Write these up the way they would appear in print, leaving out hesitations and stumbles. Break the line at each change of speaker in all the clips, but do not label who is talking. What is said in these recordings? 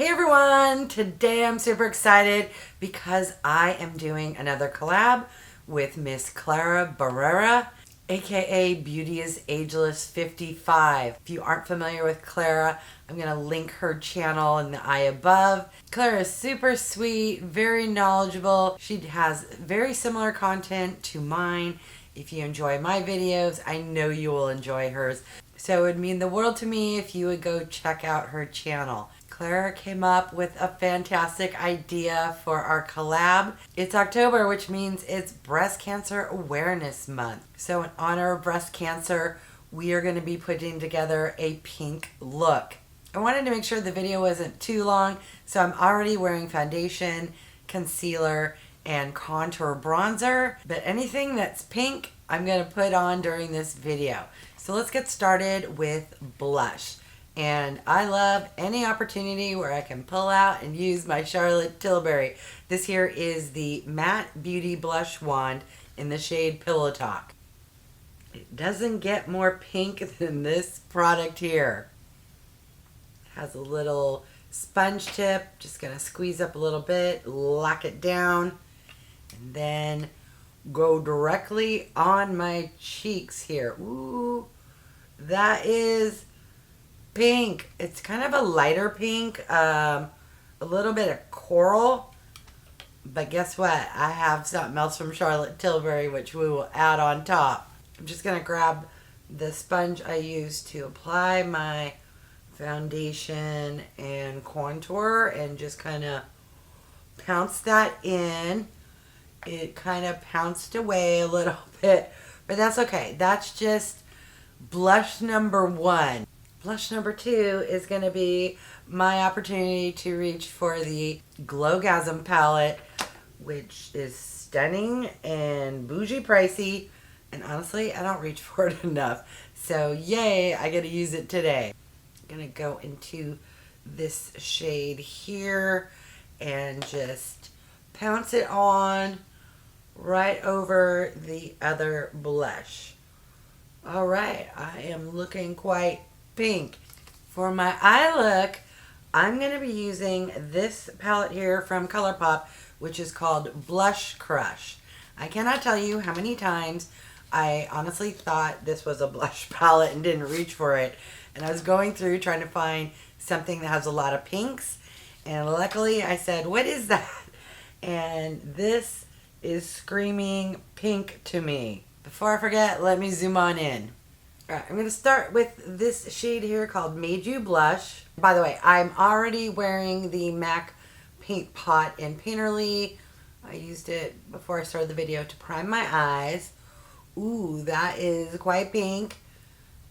Hey everyone! Today I'm super excited because I am doing another collab with Miss Clara Barrera, aka Beauty is Ageless 55. If you aren't familiar with Clara, I'm going to link her channel in the eye above. Clara is super sweet, very knowledgeable. She has very similar content to mine. If you enjoy my videos, I know you will enjoy hers. So it would mean the world to me if you would go check out her channel. Clara came up with a fantastic idea for our collab. It's October, which means it's Breast Cancer Awareness Month. So in honor of breast cancer, we are going to be putting together a pink look. I wanted to make sure the video wasn't too long, so I'm already wearing foundation, concealer, and contour bronzer. But anything that's pink, I'm going to put on during this video. So let's get started with blush. And I love any opportunity where I can pull out and use my Charlotte Tilbury. This here is the Matte Beauty Blush Wand in the shade Pillow Talk. It doesn't get more pink than this product here. It has a little sponge tip. Just going to squeeze up a little bit, lock it down, and then go directly on my cheeks here. Ooh, that is pink. It's kind of a lighter pink, a little bit of coral, but guess what? I have something else from Charlotte Tilbury which we will add on top. I'm just going to grab the sponge I use to apply my foundation and contour and just kind of pounce that in. It kind of pounced away a little bit, but that's okay. That's just blush number one. Blush number two is going to be my opportunity to reach for the Glowgasm palette, which is stunning and bougie pricey. And honestly, I don't reach for it enough. So yay, I get to use it today. I'm going to go into this shade here and just pounce it on right over the other blush. All right, I am looking quite pink. For my eye look, I'm going to be using this palette here from ColourPop, which is called Blush Crush. I cannot tell you how many times I honestly thought this was a blush palette and didn't reach for it. And I was going through trying to find something that has a lot of pinks. And luckily I said, what is that? And this is screaming pink to me. Before I forget, let me zoom on in. Alright, I'm going to start with this shade here called Made You Blush. By the way, I'm already wearing the MAC Paint Pot in Painterly. I used it before I started the video to prime my eyes. Ooh, that is quite pink.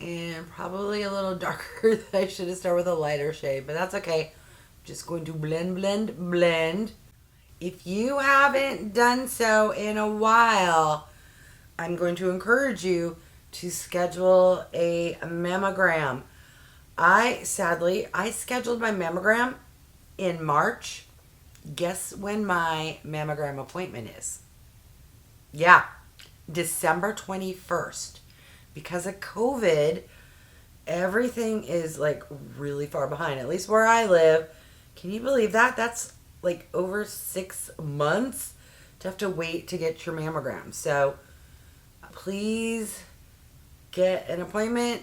And probably a little darker. I should have started with a lighter shade, but that's okay. I'm just going to blend, blend, blend. If you haven't done so in a while, I'm going to encourage you to schedule a mammogram. I scheduled my mammogram in March. Guess when my mammogram appointment is? Yeah, December 21st. Because of COVID, everything is like really far behind, at least where I live. Can you believe that? That's like over 6 months to have to wait to get your mammogram. So please get an appointment,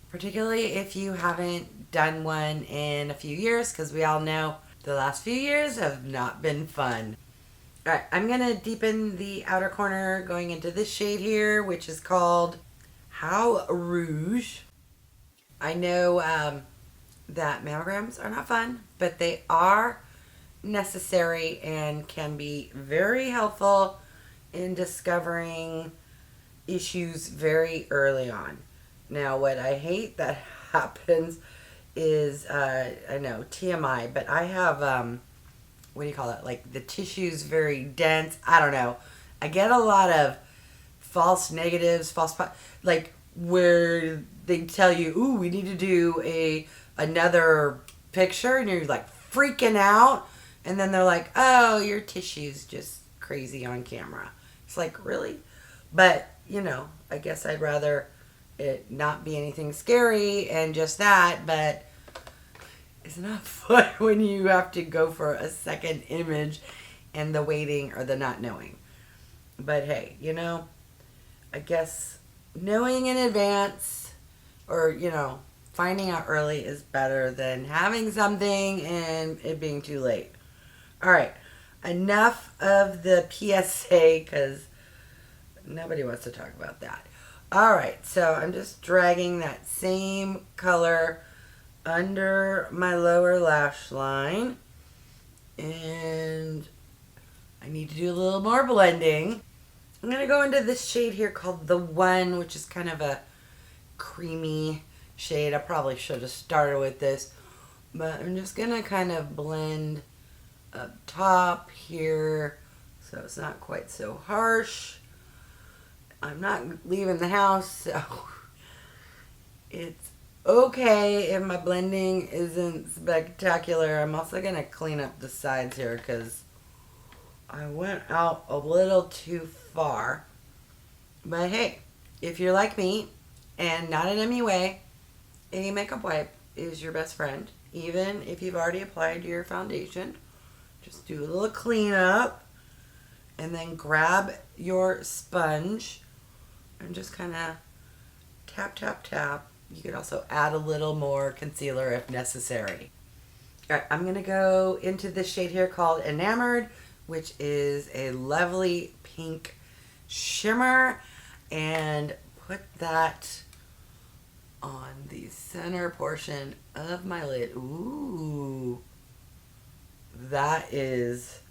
particularly if you haven't done one in a few years, because we all know the last few years have not been fun. Alright, I'm going to deepen the outer corner going into this shade here, which is called How Rouge. I know that mammograms are not fun, but they are necessary and can be very helpful in discovering issues very early on. Now, what I hate that happens is, I know, TMI, but I have, what do you call it? Like the tissue's very dense. I don't know. I get a lot of false negatives, like where they tell you, ooh, we need to do another picture, and you're like freaking out. And then they're like, oh, your tissue's just crazy on camera. It's like, really? But, you know, I guess I'd rather it not be anything scary and just that, but is not fun when you have to go for a second image and the waiting or the not knowing. But hey, you know, I guess knowing in advance or, you know, finding out early is better than having something and it being too late. All right, enough of the PSA because nobody wants to talk about that. All right, so I'm just dragging that same color under my lower lash line. And I need to do a little more blending. I'm going to go into this shade here called The One, which is kind of a creamy shade. I probably should have started with this. But I'm just going to kind of blend up top here so it's not quite so harsh. I'm not leaving the house, so it's okay if my blending isn't spectacular. I'm also going to clean up the sides here because I went out a little too far. But hey, if you're like me and not in any way, a makeup wipe is your best friend. Even if you've already applied your foundation, just do a little cleanup and then grab your sponge and just kind of tap, tap, tap. You could also add a little more concealer if necessary. All right, I'm going to go into this shade here called Enamored, which is a lovely pink shimmer, and put that on the center portion of my lid. Ooh, that is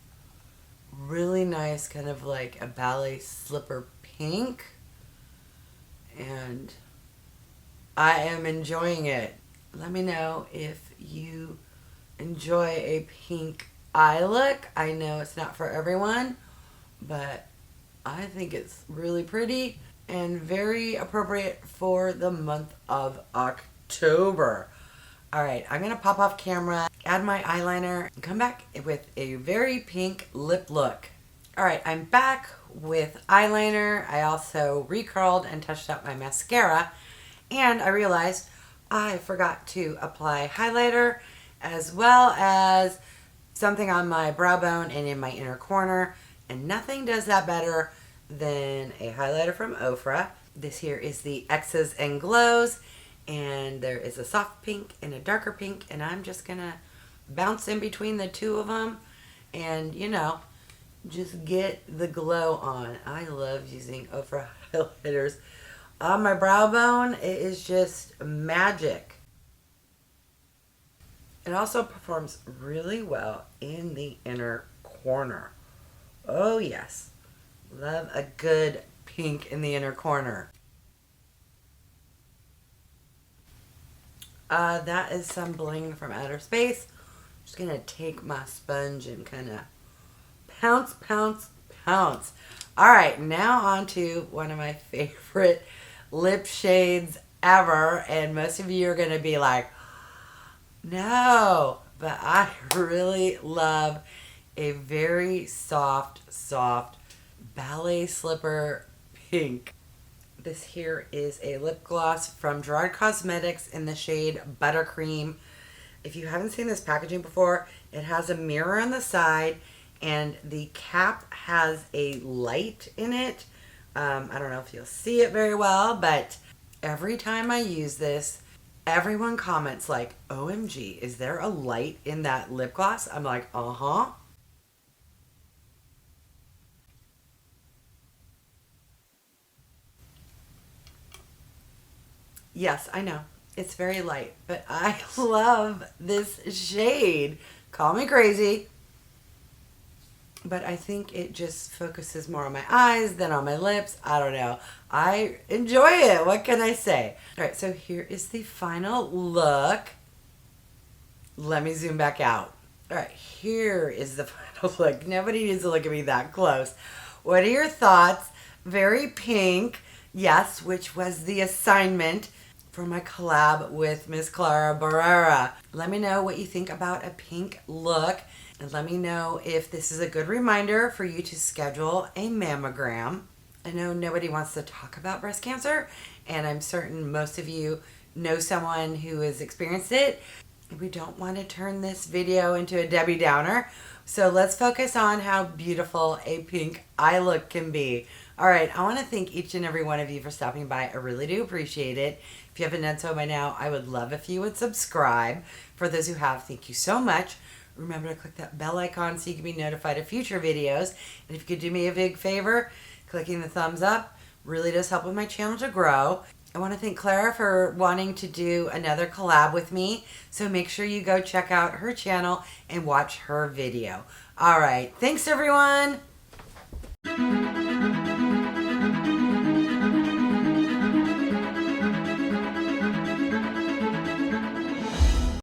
really nice, kind of like a ballet slipper pink, and I am enjoying it. Let me know if you enjoy a pink eye look. I know it's not for everyone, but I think it's really pretty and very appropriate for the month of October. All right, I'm gonna pop off camera, add my eyeliner, and come back with a very pink lip look. All right, I'm back with eyeliner. I also recurled and touched up my mascara, and I realized I forgot to apply highlighter as well as something on my brow bone and in my inner corner, and nothing does that better than a highlighter from OFRA. This here is the X's and Glows, and there is a soft pink and a darker pink, and I'm just gonna bounce in between the two of them and, you know, just get the glow on. I love using OFRA highlighters on my brow bone. It is just magic. It also performs really well in the inner corner. Oh yes, love a good pink in the inner corner. That is some bling from outer space. I'm just gonna take my sponge and kind of pounce, pounce, pounce. All right, now on to one of my favorite lip shades ever, and most of you are gonna be like, no, but I really love a very soft ballet slipper pink. This here is a lip gloss from GERARD Cosmetics in the shade Buttercream. If you haven't seen this packaging before, it has a mirror on the side and the cap has a light in it. I don't know if you'll see it very well, but every time I use this, everyone comments like, OMG, is there a light in that lip gloss? I'm like, uh-huh. Yes, I know. It's very light, but I love this shade. Call me crazy, but I think it just focuses more on my eyes than on my lips. I don't know. I enjoy it. What can I say? All right, so here is the final look. Let me zoom back out. All right, here is the final look. Nobody needs to look at me that close. What are your thoughts? Very pink. Yes, which was the assignment for my collab with Miss Clara Barrera. Let me know what you think about a pink look, and let me know if this is a good reminder for you to schedule a mammogram. I know nobody wants to talk about breast cancer, and I'm certain most of you know someone who has experienced it. We don't want to turn this video into a Debbie Downer. So let's focus on how beautiful a pink eye look can be. All right, I want to thank each and every one of you for stopping by. I really do appreciate it. If you haven't done so by now, I would love if you would subscribe. For those who have, thank you so much. Remember to click that bell icon so you can be notified of future videos. And if you could do me a big favor, clicking the thumbs up really does help with my channel to grow. I want to thank Clara for wanting to do another collab with me. So make sure you go check out her channel and watch her video. All right. Thanks, everyone.